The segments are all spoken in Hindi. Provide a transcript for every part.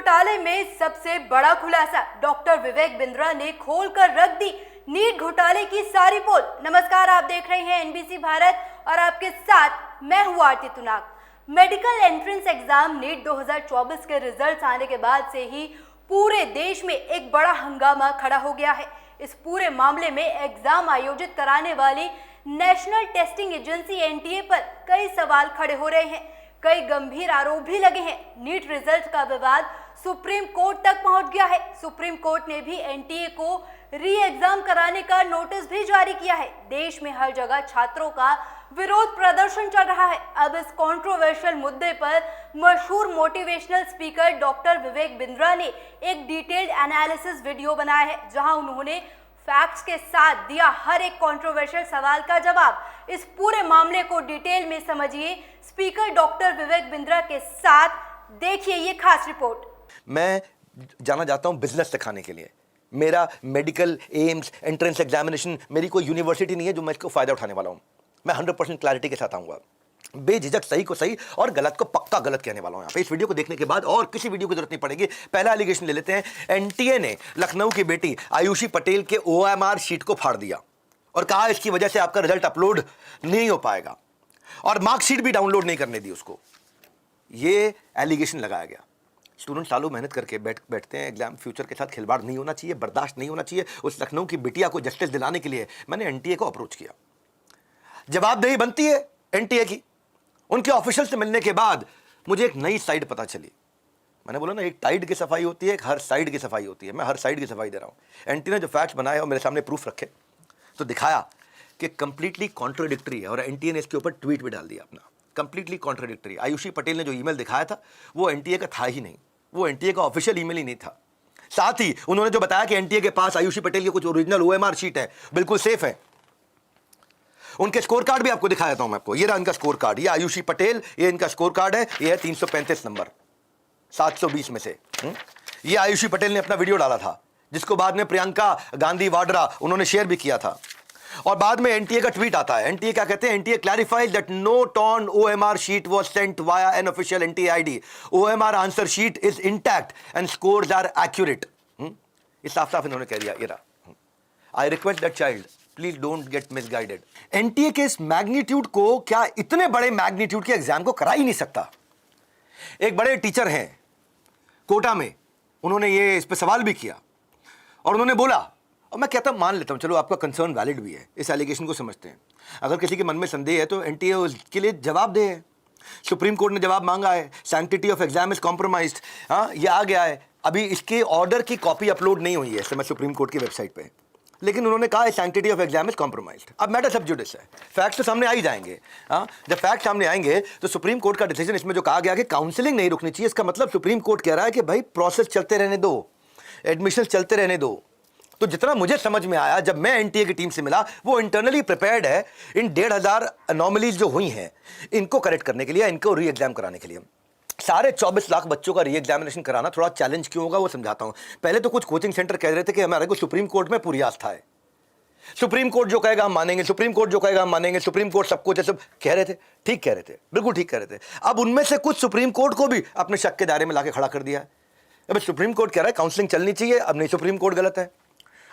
घोटाले में सबसे बड़ा खुलासा, डॉक्टर विवेक बिंद्रा ने खोलकर रख दी नीट घोटाले की सारी पोल। नमस्कार, आप देख रहे हैं एनबीसी भारत और आपके साथ मैं हूं आरती तुनाग। मेडिकल एंट्रेंस एग्जाम नीट 2024 के रिजल्ट्स आने के बाद से ही पूरे देश में एक बड़ा हंगामा खड़ा हो गया है। इस पूरे मामले में एग्जाम आयोजित कराने वाली नेशनल टेस्टिंग एजेंसी एनटीए पर कई सवाल खड़े हो रहे हैं, कई गंभीर आरोप भी लगे हैं। नीट रिजल्ट का विवाद सुप्रीम कोर्ट तक पहुंच गया है। सुप्रीम कोर्ट ने भी एनटीए को री एग्जाम कराने का नोटिस भी जारी किया है। देश में हर जगह छात्रों का विरोध प्रदर्शन चल रहा है। अब इस कंट्रोवर्शियल मुद्दे पर मशहूर motivational speaker doctor Vivek Bindra ने एक डिटेल्ड एनालिसिस वीडियो बनाया है, जहां उन्होंने फैक्ट्स के साथ दिया हर एक कंट्रोवर्शियल सवाल का जवाब। इस पूरे मामले को डिटेल में समझिए स्पीकर डॉक्टर विवेक बिंद्रा के साथ। देखिए ये खास रिपोर्ट। मैं जाना जाता हूं बिजनेस सिखाने के लिए। मेरा मेडिकल एम्स एंट्रेंस एग्जामिनेशन मेरी कोई यूनिवर्सिटी नहीं है जो मैं इसको फायदा उठाने वाला हूं। मैं 100% क्लैरिटी के साथ आऊंगा, बेझिझक सही को सही और गलत को पक्का गलत कहने वाला हूं यहाँ पे। इस वीडियो को देखने के बाद और किसी वीडियो की जरूरत नहीं पड़ेगी। पहला एलिगेशन ले लेते हैं। एनटीए ने लखनऊ की बेटी आयुषी पटेल के ओएमआर शीट को फाड़ दिया और कहा इसकी वजह से आपका रिजल्ट अपलोड नहीं हो पाएगा और मार्कशीट भी डाउनलोड नहीं करने दी उसको। ये एलिगेशन लगाया गया। स्टूडेंट सालों मेहनत करके बैठते हैं एग्जाम, फ्यूचर के साथ खिलवाड़ नहीं होना चाहिए, बर्दाश्त नहीं होना चाहिए। उस लखनऊ की बिटिया को जस्टिस दिलाने के लिए मैंने एनटीए को अप्रोच किया। जवाबदेही बनती है एनटीए की। उनके ऑफिशियल से मिलने के बाद मुझे एक नई साइड पता चली। मैंने बोला ना, एक टाइड की सफाई होती है, एक हर साइड की सफाई होती है। मैं हर साइड की सफाई दे रहा हूं। एनटीए ने जो फैक्ट्स बनाए और मेरे सामने प्रूफ रखे तो दिखाया कि कंप्लीटली कॉन्ट्रोडिक्टरी है और एनटीए ने इसके ऊपर ट्वीट भी डाल दिया अपना। Completely contradictory. आयुषी पटेल ने जो ईमेल दिखाया था वो एनटीए का था ही नहीं, वो एनटीए का ऑफिशियल ईमेल ही नहीं था। साथ ही उन्होंने जो बताया कि एनटीए के पास आयुषी पटेल की कुछ ओरिजिनल ओएमआर शीट है, बिल्कुल सेफ है। उनके स्कोर कार्ड भी आपको दिखा देता हूं मैं आपको। ये रहा इनका स्कोर कार्ड, ये आयुषी पटेल, ये इनका स्कोर कार्ड है। ये है 335 नंबर 720 में से। ये आयुषी पटेल ने अपना वीडियो डाला था जिसको बाद में प्रियंका गांधी वाड्रा उन्होंने शेयर भी किया था। और बाद में एनटीए का ट्वीट आता है। एनटीए क्या कहते हैं? एनटीए क्लैरिफाइज दैट नो टॉन OMR sheet was sent via an official NTA ID. OMR answer sheet is intact and scores are accurate. ये साफ साफ इन्होंने कह दिया। ये रहा। I request that child please don't get misguided. NTA के इस मैग्नीट्यूड को, क्या इतने बड़े मैग्नीट्यूड के एग्जाम को करा ही नहीं सकता? एक बड़े टीचर हैं कोटा में, उन्होंने ये इस पर सवाल भी किया और उन्होंने बोला, और मैं कहता मान लेता हूं, चलो आपका कंसर्न वैलिड भी है, इस एलिगेशन को समझते हैं। अगर किसी के मन में संदेह है तो एनटीए उसके लिए जवाब दे है। सुप्रीम कोर्ट ने जवाब मांगा है, sanctity of exam is compromised. हाँ, ये आ गया है। अभी इसके ऑर्डर की कॉपी अपलोड नहीं हुई है इस समय सुप्रीम कोर्ट की वेबसाइट पे, लेकिन उन्होंने कहा sanctity of exam is compromised. अब मैटर सब जुडिस है, फैक्ट्स तो सामने आ ही जाएंगे। हाँ, जब फैक्ट सामने आएंगे तो सुप्रीम कोर्ट का डिसीजन इसमें जो कहा गया कि काउंसलिंग नहीं रुकनी चाहिए, इसका मतलब सुप्रीम कोर्ट कह रहा है कि भाई प्रोसेस चलते रहने दो, एडमिशन चलते रहने दो। तो जितना मुझे समझ में आया जब मैं एनटीए की टीम से मिला, वो इंटरनली प्रिपेयर्ड है इन 1,500 अनोमलीज जो हुई हैं इनको करेक्ट करने के लिए, इनको री एग्जाम कराने के लिए। सारे 24 लाख बच्चों का री एग्जामिनेशन कराना थोड़ा चैलेंज क्यों होगा वो समझाता हूं। पहले तो कुछ कोचिंग सेंटर कह रहे थे कि हमारे को सुप्रीम कोर्ट में पूरी आस्था है, सुप्रीम कोर्ट जो कहेगा हम मानेंगे, सुप्रीम कोर्ट जो कहेगा हम मानेंगे, सुप्रीम कोर्ट सब कुछ है, सब कह रहे थे। ठीक कह रहे थे, बिल्कुल ठीक कह रहे थे। अब उनमें से कुछ सुप्रीम कोर्ट को भी अपने शक के दायरे में लाके खड़ा कर दिया है। अब सुप्रीम कोर्ट कह रहा है काउंसलिंग चलनी चाहिए, अब नहीं सुप्रीम कोर्ट गलत है।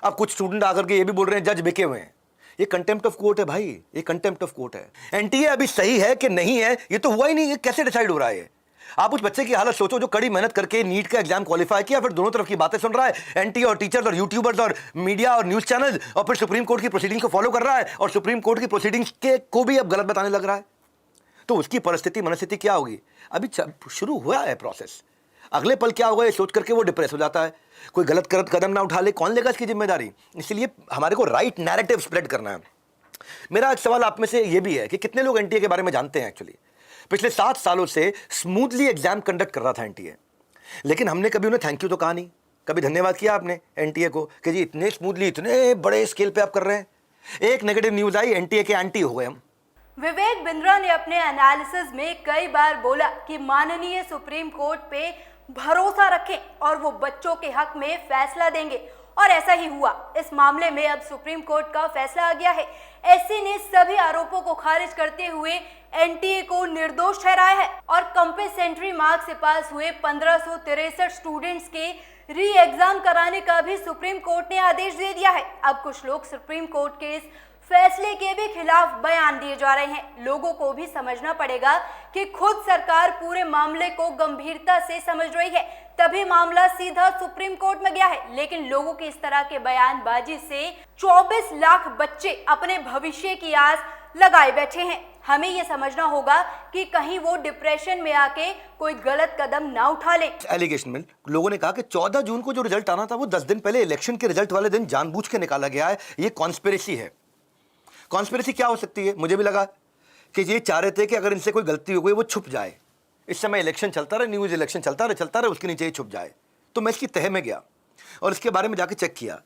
अब कुछ स्टूडेंट आकर के ये भी बोल रहे हैं जज बिके हुए हैं। ये कंटेम्प्ट ऑफ कोर्ट है भाई, ये कंटेम्प्ट ऑफ कोर्ट है। एनटीए अभी सही है कि नहीं है ये तो हुआ ही नहीं, ये कैसे डिसाइड हो रहा है? आप उस बच्चे की हालत सोचो जो कड़ी मेहनत करके नीट का एग्जाम क्वालिफाई किया, फिर दोनों तरफ की बातें सुन रहा है, एनटीए और टीचर्स और यूट्यूबर्स और मीडिया और न्यूज चैनल, और फिर सुप्रीम कोर्ट की प्रोसीडिंग्स को फॉलो कर रहा है और सुप्रीम कोर्ट की प्रोसीडिंग्स के को भी अब गलत बताने लग रहा है। तो उसकी परिस्थिति मनस्थिति क्या होगी? अभी शुरू हुआ है प्रोसेस, अगले पल क्या होगा ये सोच करके वो डिप्रेस हो जाता है। कोई गलत कदम ना उठा ले, कौन लेगा इसकी जिम्मेदारी? इसलिए हमारे को राइट नैरेटिव स्प्रेड करना है। मेरा एक सवाल आप में से ये भी है कि कितने लोग एनटीए के बारे में जानते हैं? एक्चुअली पिछले 7 सालों से स्मूथली एग्जाम कंडक्ट कर रहा था एनटीए, लेकिन हमने कभी उन्हें थैंक यू तो कहा नहीं, कभी धन्यवाद किया आपने एनटीए को कि जी इतने स्मूथली इतने बड़े स्केल पे आप कर रहे हैं। एक नेगेटिव न्यूज आई, एनटीए के एंटी हो गए हम। विवेक बिंद्रा ने अपने एनालिसिस में कई बार बोला कि माननीय सुप्रीम कोर्ट पे भरोसा रखें और वो बच्चों के हक में फैसला देंगे। और ऐसा ही हुआ। इस मामले में अब सुप्रीम कोर्ट का फैसला आ गया है। एससी ने सभी आरोपों को खारिज करते हुए एनटीए को निर्दोष ठहराया है और कंपल्सरी मार्क्स से पास हुए 1563 स्टूडेंट्स के री एग्जाम कराने का भी सुप्रीम कोर्ट ने आदेश दे दिया है। अब कुछ लोग सुप्रीम कोर्ट के इस फैसले के भी खिलाफ बयान दिए जा रहे हैं। लोगों को भी समझना पड़ेगा कि खुद सरकार पूरे मामले को गंभीरता से समझ रही है, तभी मामला सीधा सुप्रीम कोर्ट में गया है। लेकिन लोगों की इस तरह के बयानबाजी से 24 लाख बच्चे अपने भविष्य की आस लगाए बैठे हैं। हमें यह समझना होगा कि कहीं वो डिप्रेशन में आके कोई गलत कदम ना उठा ले। एलिगेशन में लोगों ने कहा कि 14 जून को जो रिजल्ट आना था वो 10 दिन पहले इलेक्शन के रिजल्ट वाले दिन जानबूझ के निकाला गया है। ये कॉन्स्पिरेसी है। कॉन्स्पिरेसी क्या हो सकती है? मुझे भी लगा कि ये चाह रहे थे कि अगर इनसे कोई गलती हो गई वो छुप जाए। इस समय इलेक्शन चलता रहे, न्यूज़ इलेक्शन चलता रहे, उसके नीचे ही छुप जाए। तो मैं इसकी तह में गया और इसके बारे में जाके चेक किया।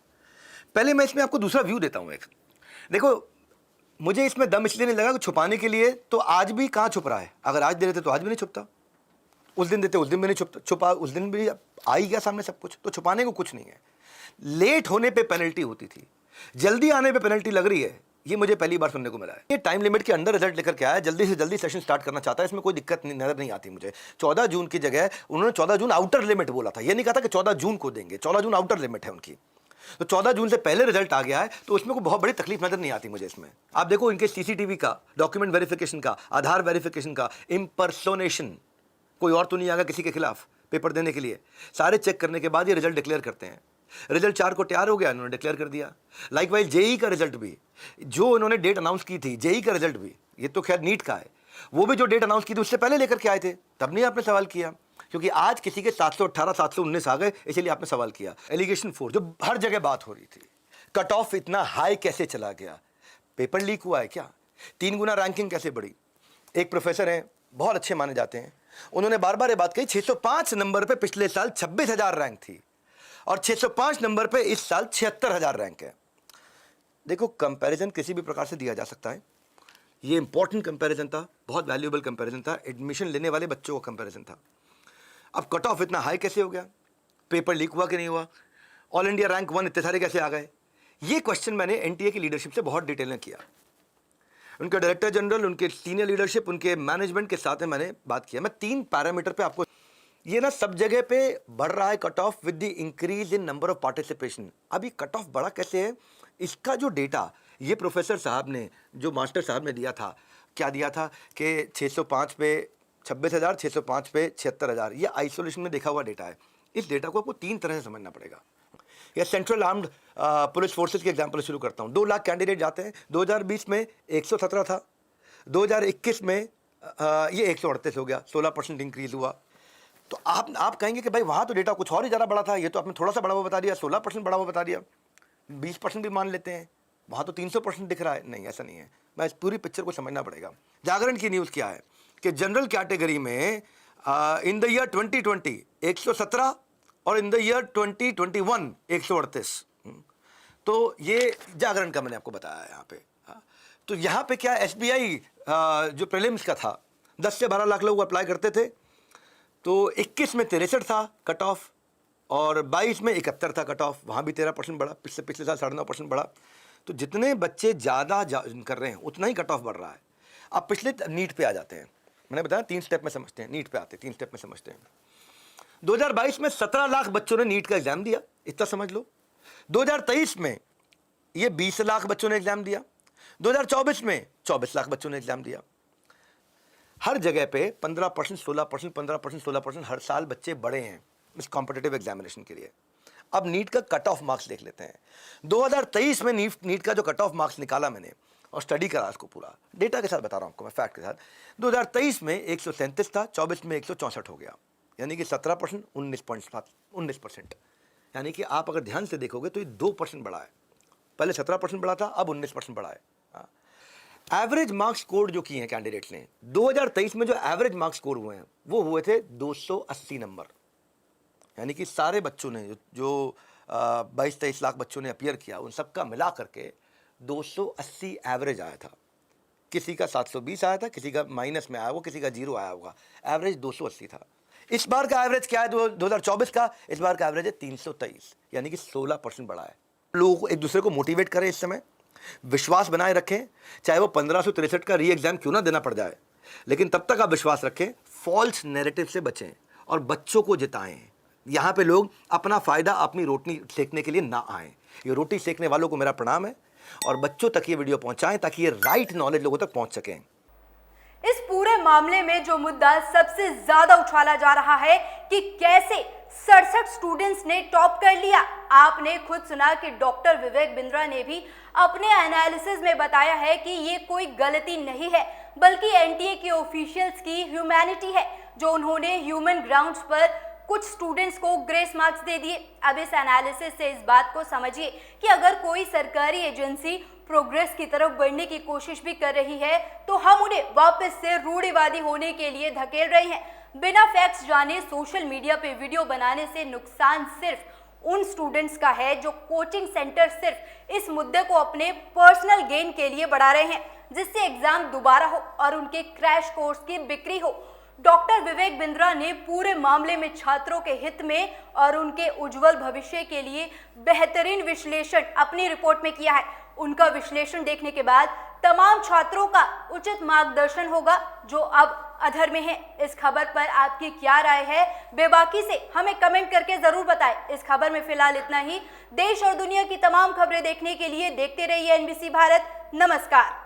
पहले मैं इसमें आपको दूसरा व्यू देता हूँ। एक देखो, मुझे इसमें दम इसलिए नहीं लगा कि छुपाने के लिए, तो आज भी कहाँ छुप रहा है। अगर आज दे देते तो आज भी नहीं छुपता, उस दिन देते उस दिन भी नहीं छुपा, उस दिन भी आ ही गया सामने सब कुछ। तो छुपाने को कुछ नहीं है। लेट होने पे पेनल्टी होती थी, जल्दी आने पे पेनल्टी लग रही है, ये मुझे पहली बार सुनने को मिला है। ये टाइम लिमिट के अंदर रिजल्ट लेकर के आया, जल्दी से जल्दी सेशन स्टार्ट करना चाहता है, इसमें कोई दिक्कत नजर नहीं आती मुझे। 14 जून की जगह उन्होंने 14 जून आउटर लिमिट बोला था। ये नहीं कहा था कि 14 जून को देंगे, 14 जून आउटर लिमिट है उनकी। तो 14 जून से पहले रिजल्ट आ गया है, तो उसमें कोई बहुत बड़ी तकलीफ नजर नहीं आती मुझे इसमें। आप देखो, इनके सीसीटीवी का, डॉक्यूमेंट वेरिफिकेशन का, आधार वेरिफिकेशन का, इम्पर्सोनेशन, कोई और तो नहीं आएगा किसी के खिलाफ पेपर देने के लिए। सारे चेक करने के बाद ये रिजल्ट डिक्लेयर करते हैं। रिजल्ट 4 को तैयार हो गया, उन्होंने डिक्लेयर कर दिया। लाइकवाइज जेई का रिजल्ट भी, जो उन्होंने डेट अनाउंस की थी, जेई का रिजल्ट भी, ये तो खैर नीट का है, वो भी जो डेट अनाउंस की थी उससे पहले लेकर के आए थे। तब नहीं आपने सवाल किया, क्योंकि आज किसी के 718 719 आ गए, इसलिए आपने सवाल किया। एलिगेशन 4 जो हर जगह बात हो रही थी, कट ऑफ इतना हाई कैसे चला गया? पेपर लीक हुआ है क्या? 3 गुना रैंकिंग कैसे बढ़ी? एक प्रोफेसर हैं, बहुत अच्छे माने जाते हैं, उन्होंने बार बार ये बात कही, 605 नंबर पे पिछले साल 26,000 रैंक थी और 605 नंबर पे इस साल 76,000 रैंक है। देखो, कंपैरिजन किसी भी प्रकार से दिया जा सकता है। ये इंपॉर्टेंट कंपैरिजन था, बहुत वैल्यूएबल कंपैरिजन था, एडमिशन लेने वाले बच्चों का कंपैरिजन था। अब कट ऑफ इतना हाई कैसे हो गया? पेपर लीक हुआ कि नहीं हुआ? ऑल इंडिया रैंक 1 इतने सारे कैसे आ गए? ये क्वेश्चन मैंने एनटीए की लीडरशिप से बहुत डिटेल में किया। उनके डायरेक्टर जनरल, उनके सीनियर लीडरशिप, उनके मैनेजमेंट के साथ में मैंने बात किया। मैं 3 पैरामीटर पे आपको, ये ना सब जगह पे बढ़ रहा है cut off with the increase in number of participation. अभी कट ऑफ बढ़ा कैसे है? इसका जो डेटा ये प्रोफेसर साहब ने, जो मास्टर साहब ने दिया था, क्या दिया था कि 605 पे 26,000, 605 पे 76,000, ये आइसोलेशन में देखा हुआ डेटा है। इस डेटा को आपको 3 तरह से समझना पड़ेगा। या सेंट्रल आर्म्ड पुलिस फोर्सेस के एग्जाम्पल शुरू करता हूँ। 2 लाख कैंडिडेट जाते हैं, 2020 में 117 था, 2021 में ये 138 हो गया, 16% इंक्रीज हुआ। तो आप कहेंगे कि भाई वहाँ तो डेटा कुछ और ही ज़्यादा बड़ा था, ये तो आपने थोड़ा सा बड़ा हुआ बता दिया, 16% बड़ा हुआ बता दिया, 20% भी मान लेते हैं, वहाँ तो 300% दिख रहा है। नहीं, ऐसा नहीं है। मैं इस पूरी पिक्चर को समझना पड़ेगा। जागरण की न्यूज़ क्या है कि जनरल कैटेगरी में इन द ईयर 2020 117 और इन द ईयर 2021 138। तो ये जागरण का मैंने आपको बताया है यहाँ पे। तो यहाँ पे क्या, एसबीआई जो प्रीलिम्स का था, 10 से 12 लाख लोग अप्लाई करते थे, तो 21 में 63 था कट ऑफ और 22 में 71 था कट ऑफ, वहाँ भी 13% बढ़ा, पिछले साल 9.5% बढ़ा। तो जितने बच्चे ज़्यादा कर रहे हैं उतना ही कट ऑफ बढ़ रहा है। अब पिछले नीट पे आ जाते हैं। मैंने बताया 3 स्टेप में समझते हैं, नीट पे आते हैं, 3 स्टेप में समझते हैं। 2022 में 17 लाख बच्चों ने नीट का एग्जाम दिया, इतना समझ लो। 2023 में ये 20 लाख बच्चों ने एग्जाम दिया, 2024 में 24 लाख बच्चों ने एग्जाम दिया। हर जगह पे 15%, 16%, 15%, 16% हर साल बच्चे बढ़े हैं इस कॉम्पिटिटिव एग्जामिनेशन के लिए। अब नीट का कट ऑफ मार्क्स देख लेते हैं। 2023 में नीट का जो कट ऑफ मार्क्स निकाला मैंने और स्टडी करा उसको, पूरा डेटा के साथ बता रहा हूँ आपको मैं, फैक्ट के साथ। 2023 में 137 था, 24 में 164 हो गया, यानी कि 17%, 19%। यानी कि आप अगर ध्यान से देखोगे तो ये 2% बढ़ा है। पहले 17% बढ़ा था, अब 19% बढ़ा है। एवरेज मार्क्स स्कोर जो किए हैं कैंडिडेट्स ने, 2023 में जो एवरेज मार्क्स स्कोर हुए हैं वो हुए थे 280 नंबर। यानी कि सारे बच्चों ने जो 22-23 लाख बच्चों ने अपीयर किया, उन सबका मिला करके 280 एवरेज आया था। किसी का 720 आया था, किसी का माइनस में आया होगा, किसी का 0 आया होगा, एवरेज 280 था। इस बार का एवरेज क्या है 2024 का? इस बार का एवरेज है 323, यानी कि 16% बढ़ा है। लोगों को एक दूसरे को मोटिवेट करें, इस समय विश्वास बनाए रखें, चाहे वो 1563 का री एग्जाम क्यों ना देना पड़ जाए, लेकिन तब तक आप विश्वास रखें, फॉल्स नैरेटिव से बचें और बच्चों को जिताएं। यहाँ पे लोग अपना फायदा अपनी रोटी सेकने के लिए ना आए। ये रोटी सेकने वालों को मेरा प्रणाम है और बच्चों तक ये वीडियो पहुंचाएं ताकि ये राइट नॉलेज लोगों तक पहुंच सकें। इस पूरे मामले में जो मुद्दा सबसे ज्यादा उछाला जा रहा है कि कैसे 67 स्टूडेंट्स ने टॉप कर लिया। आपने खुद सुना कि डॉक्टर विवेक बिंद्रा ने भी अपने एनालिसिस में बताया है कि ये कोई गलती नहीं है, बल्कि एनटीए के ऑफिशियल्स की ह्यूमैनिटी है, जो उन्होंने ह्यूमन ग्राउंड्स पर कुछ स्टूडेंट्स को ग्रेस मार्क्स दे दिए। अब इस एनालिसिस से इस बात को समझिए कि अगर कोई सरकारी एजेंसी प्रोग्रेस की तरफ बढ़ने की कोशिश भी कर रही है तो हम उन्हें वापस से रूढ़िवादी होने के लिए धकेल रहे हैं। बिना फैक्ट्स जाने सोशल मीडिया पे वीडियो बनाने से नुकसान सिर्फ उन स्टूडेंट्स का है जो कोचिंग सेंटर सिर्फ इस मुद्दे को अपने पर्सनल गेन के लिए बढ़ा रहे हैं, जिससे एग्जाम दोबारा हो और उनके क्रैश कोर्स की बिक्री हो। डॉक्टर विवेक बिंद्रा ने पूरे मामले में छात्रों के हित में और उनके उज्जवल भविष्य के लिए बेहतरीन विश्लेषण अपनी रिपोर्ट में किया है। उनका विश्लेषण देखने के बाद तमाम छात्रों का उचित मार्गदर्शन होगा जो अब अधर में है। इस खबर पर आपकी क्या राय है, बेबाकी से हमें कमेंट करके जरूर बताएं। इस खबर में फिलहाल इतना ही। देश और दुनिया की तमाम खबरें देखने के लिए देखते रहिए एनबीसी भारत। नमस्कार।